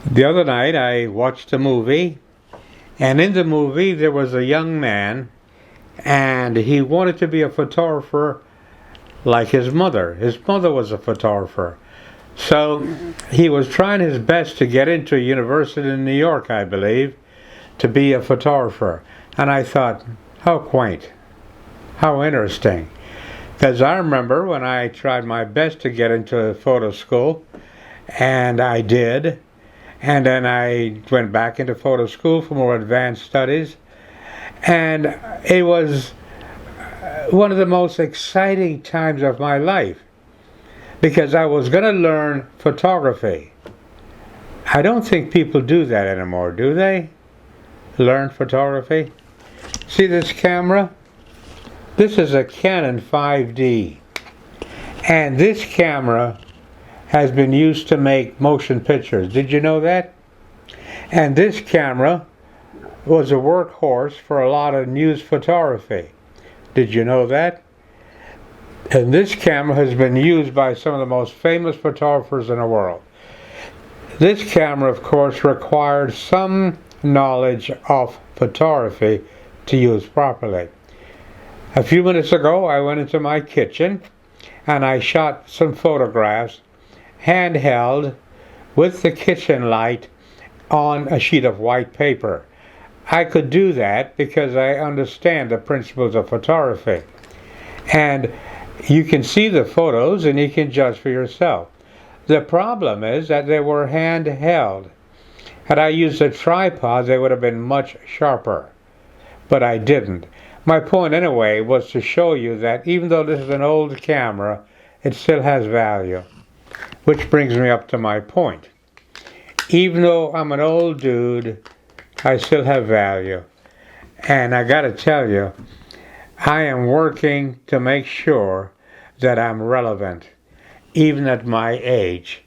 The other night I watched a movie, and in the movie there was a young man, and he wanted to be a photographer like his mother. His mother was a photographer. So he was trying his best to get into a university in New York, I believe, to be a photographer. And I thought, how quaint, how interesting. Because I remember when I tried my best to get into photo school, and I did, and then I went back into photo school for more advanced studies, and it was one of the most exciting times of my life because I was going to learn photography. I don't think people do that anymore, do they? Learn photography? See this camera? This is a Canon 5D, and this camera has been used to make motion pictures. Did you know that? And this camera was a workhorse for a lot of news photography. Did you know that? And this camera has been used by some of the most famous photographers in the world. This camera, of course, required some knowledge of photography to use properly. A few minutes ago, I went into my kitchen and I shot some photographs handheld with the kitchen light on a sheet of white paper. I could do that because I understand the principles of photography. And you can see the photos and you can judge for yourself. The problem is that they were handheld. Had I used a tripod, they would have been much sharper. But I didn't. My point anyway was to show you that even though this is an old camera, it still has value. Which brings me up to my point. Even though I'm an old dude, I still have value. And I gotta tell you, I am working to make sure that I'm relevant, even at my age.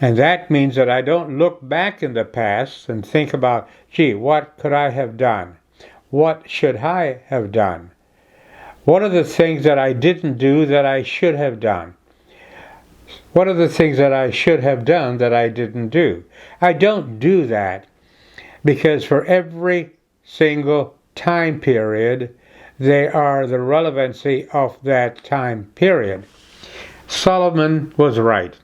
And that means that I don't look back in the past and think about, gee, what could I have done? What should I have done? What are the things that I didn't do that I should have done? What are the things that I should have done that I didn't do? I don't do that because for every single time period, they are the relevancy of that time period. Solomon was right.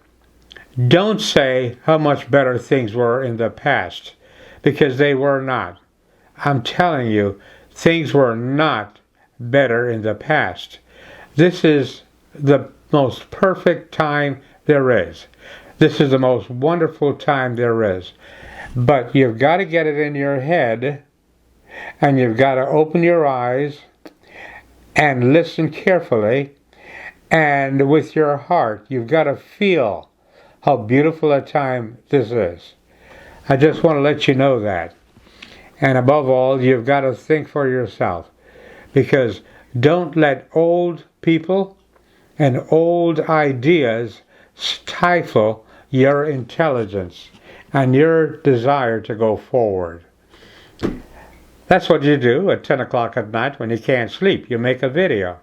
Don't say how much better things were in the past, because they were not. I'm telling you, things were not better in the past. This is the most perfect time there is. This is the most wonderful time there is. But you've got to get it in your head, and you've got to open your eyes and listen carefully, and with your heart, you've got to feel how beautiful a time this is. I just want to let you know that. And above all, you've got to think for yourself, because don't let old people and old ideas stifle your intelligence and your desire to go forward. That's what you do at 10 o'clock at night when you can't sleep. You make a video.